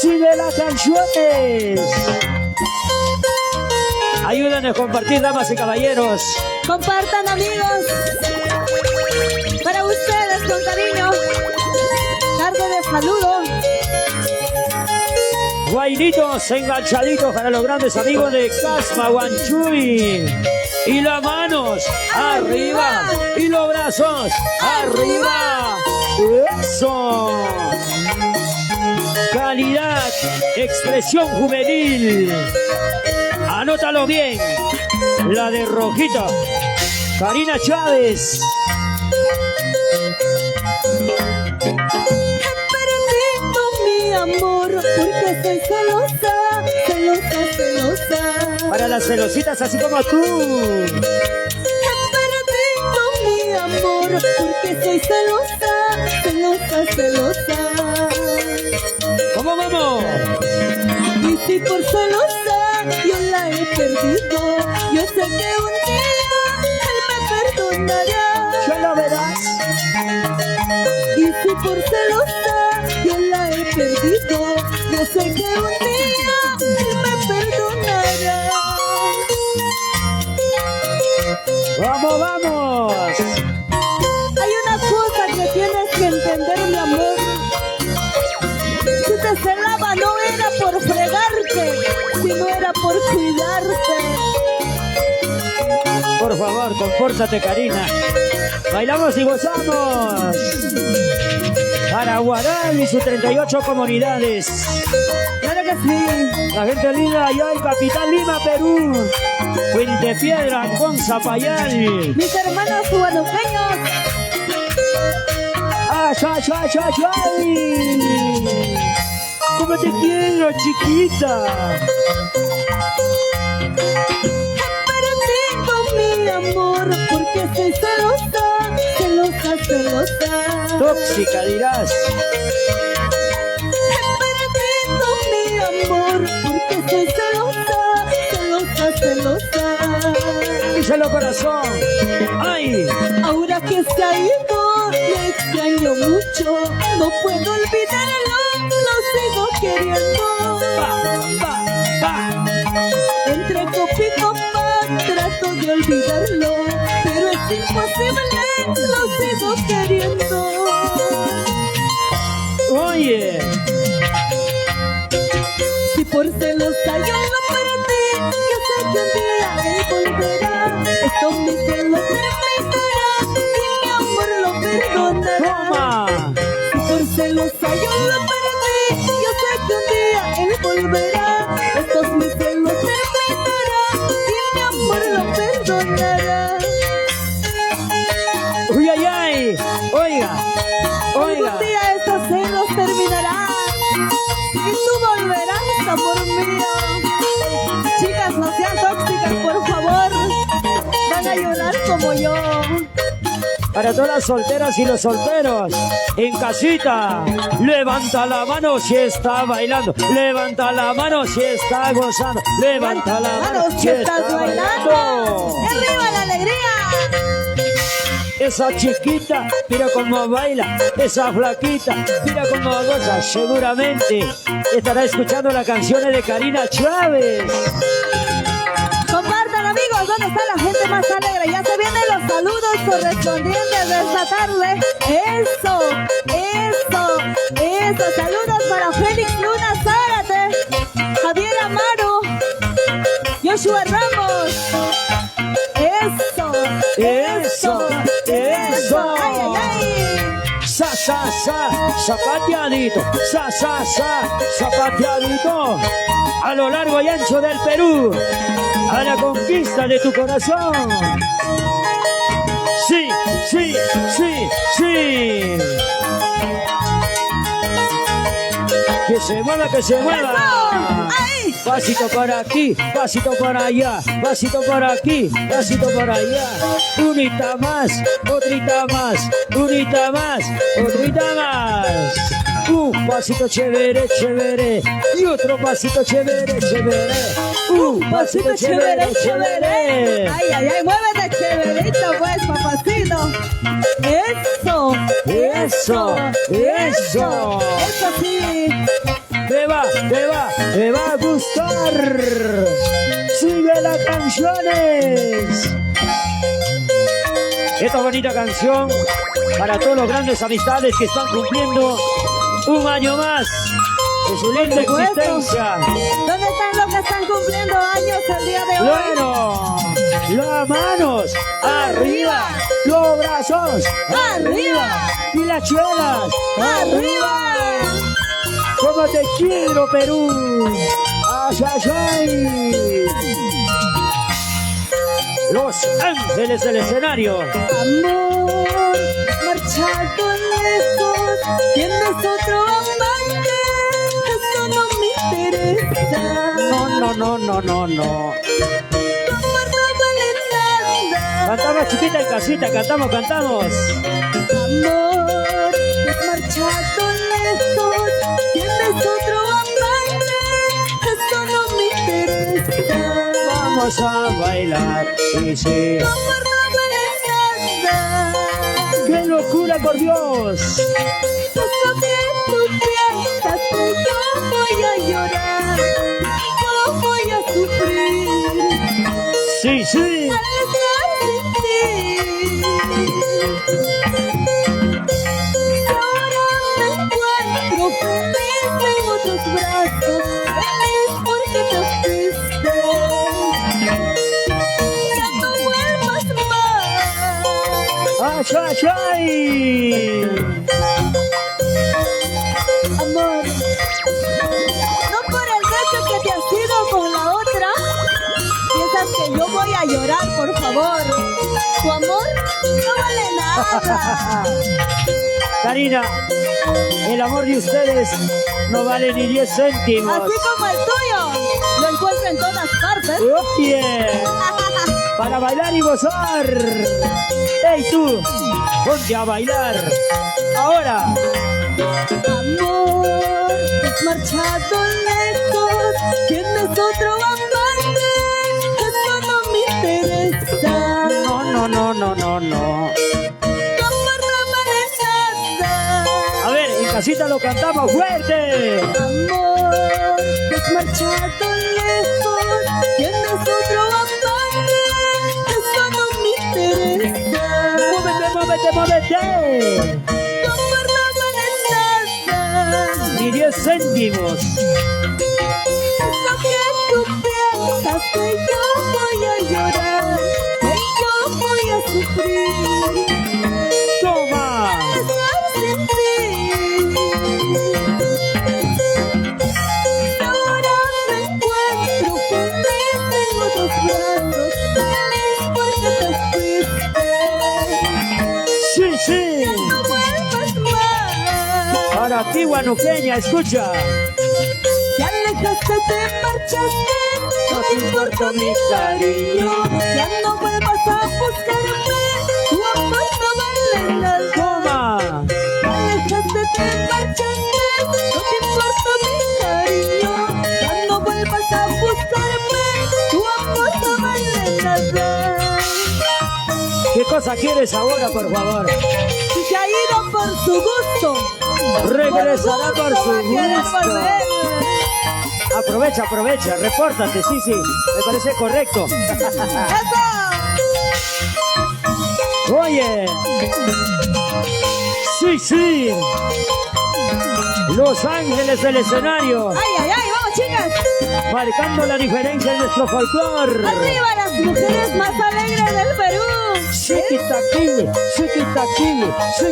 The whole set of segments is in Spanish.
Sigue las canciones. Ayúdanos a compartir, damas y caballeros. Compartan, amigos. Para ustedes, con cariño. Cargo de saludo. Guainitos enganchaditos para los grandes amigos de Casma Guanchuy. Y las manos arriba. Y los brazos arriba. Eso. Calidad, expresión juvenil. Anótalo bien. La de Rojito. Karina Chávez. Mi amor, porque soy celosa, celosa, celosa. Para las celositas así como tú. Mi amor, porque soy celosa, celosa, celosa. ¿Cómo vamos? Y si por celosa yo la he perdido, yo sé que un día él me perdonará. Ya lo verás. Y si por celosa yo la he perdido, yo sé que un día él me perdonará. ¡Vamos, vamos! Hay una cosa que tienes que entender, mi amor. Si te celaba no era por fregarte, sino era por cuidarte. Por favor, compórtate, Karina. Bailamos y gozamos. Para Guaral y sus 38 comunidades. Claro que sí. La gente linda allá en Capital Lima, Perú. Puente Piedra, Ancón, Zapayal. Mis hermanos guadalupeños. ¡Ay, ay, ay, ay, ay! ¿Cómo te quiero, chiquita? Mi amor, porque soy celosa, celosa, celosa. Tóxica, dirás. Mi amor, porque soy celosa, celosa, celosa. Díselo, corazón. ¡Ay! Ahora que se ha ido, le extraño mucho. No puedo olvidarlo, lo sigo queriendo. Entre copa y copa trato de olvidarlo, pero es imposible, lo sigo queriendo. Oye, Si por celosa yo lo perdí, yo sé que un día él volverá. Esto mis celos terminará y mi amor lo perdonará. toma. Si por celosa yo lo perdí, yo sé que un día él volverá. Estos mis celos terminará y mi amor lo perdonará. Uy, ay, ay. Oiga, oiga. Algún día estos celos terminarán y tú volverás, amor mío. Chicas, no sean tóxicas, por favor. Van a llorar como yo. Para todas las solteras y los solteros en casita, levanta la mano si está bailando, levanta la mano si está gozando, levanta la mano si estás está bailando. ¡Arriba la alegría! Esa chiquita, mira cómo baila, esa flaquita, mira cómo goza, seguramente estará escuchando las canciones de Karina Chávez. Compartan, amigos, ¿dónde está la gente más alegre? Ya se vienen los saludos correspondientes de esta tarde. Eso, eso, eso. Saludos para Félix Luna Zárate, Javier Amaro, Joshua Ramos. Eso, Eso, eso. Ay, ay, ay. Sa, zapateadito, zapateadito. A lo largo y ancho del Perú, a la conquista de tu corazón. Sí, sí, sí, sí. Que se mueva, que se mueva. ¡Ay! Pasito por aquí, pasito por allá, pasito por aquí, pasito por allá. Unita más, otrita más, unita más, otrita más. Un pasito chévere, chévere. Y otro pasito chévere, chévere. Un pasito chévere, chévere. Ay, ay, ay, muévete chéverito, pues, papacito. Eso, Eso, eso. eso sí. Me va te va a gustar. Sigue las canciones. Esta bonita canción para todos los grandes amistades que están cumpliendo un año más de su linda existencia. ¿Dónde están los que están cumpliendo años el día de hoy? Bueno, las manos arriba, los brazos ¡Arriba! y las chuelas ¡Arriba! ¡Cómo te quiero, Perú! ¡Ay, ay, ay! Los Ángeles del escenario. Amor, marchado lejos, tienes otro amante, eso no me interesa. No. Tu amor no vale nada. Cantamos, chiquita, en casita, cantamos. Amor, marchado lejos, tienes otro amante, eso no me interesa. Vamos a bailar, sí. Tu amor no vale nada. ¡Qué locura, por Dios! Eso que tú piensas que yo voy a llorar, yo voy a sufrir Sí. al estar sin ti. Ahora me encuentro feliz en otros brazos, feliz porque te fuiste. Ya no vuelvas más. ¡Ay! Amor, no por el hecho que te has ido con la otra, piensas que yo voy a llorar, por favor. Tu amor no vale nada. Karina, el amor de ustedes no vale ni 10 céntimos. Así como el tuyo, lo encuentro en todas partes. ¡Oye! Para bailar y gozar. ¡Ey, tú! ¡Ponte a bailar! ¡Ahora! Amor, marchado lejos, tienes otro amante, eso no me interesa. No. Tu amor no vale nada. A ver, en casita lo cantamos fuerte. Amor, marchado lejos, tienes otro amante, eso no me interesa. ¡Muévete! Tu amor no vale nada. Ni 10 céntimos. Lo que tú piensas que yo voy a llorar, que yo voy a sufrir ¡Toma! al estar sin ti. Ahora me encuentro feliz en otros brazos, feliz porque te fuiste. Sí. No vuelvas más. Para ti, guanuqueña, escucha. Te alejaste, te marchaste, no me importa mi cariño. Ya no vuelvas a buscarme, tu amor no vale nada. ¡Toma! Te alejaste, te marchaste, no te importa mi cariño. Ya no vuelvas a buscarme, tu amor no vale nada. ¿Qué cosa quieres ahora, por favor? Si se ha ido por su gusto, Regresará por va a su querer gusto. volver. Aprovecha, repórtate, sí, me parece correcto. ¡Eso! Oye, sí, Los Ángeles del escenario, ¡Ay, vamos, chicas! marcando la diferencia en nuestro folclor. ¡Arriba las mujeres más alegres del Perú! Chiquita kiwi. ¡Sí!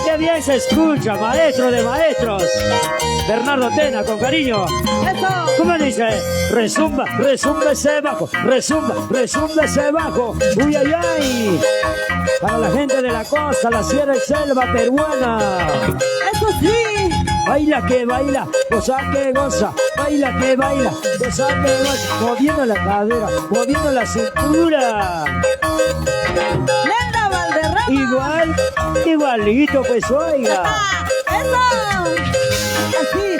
Qué bien se escucha, maestro de maestros. Bernardo Tena, con cariño. ¡Eso! ¿Cómo dice? Resumba ese bajo. Resumba ese bajo. Uy, ay. Para la gente de la costa, la sierra y selva peruana. ¡Eso sí! Baila que baila, goza que goza. Baila que baila, goza que goza. Moviendo la cadera, moviendo la cintura. ¡Nenda Valderrama! Igualito, pues oiga. ¡Eso! Así.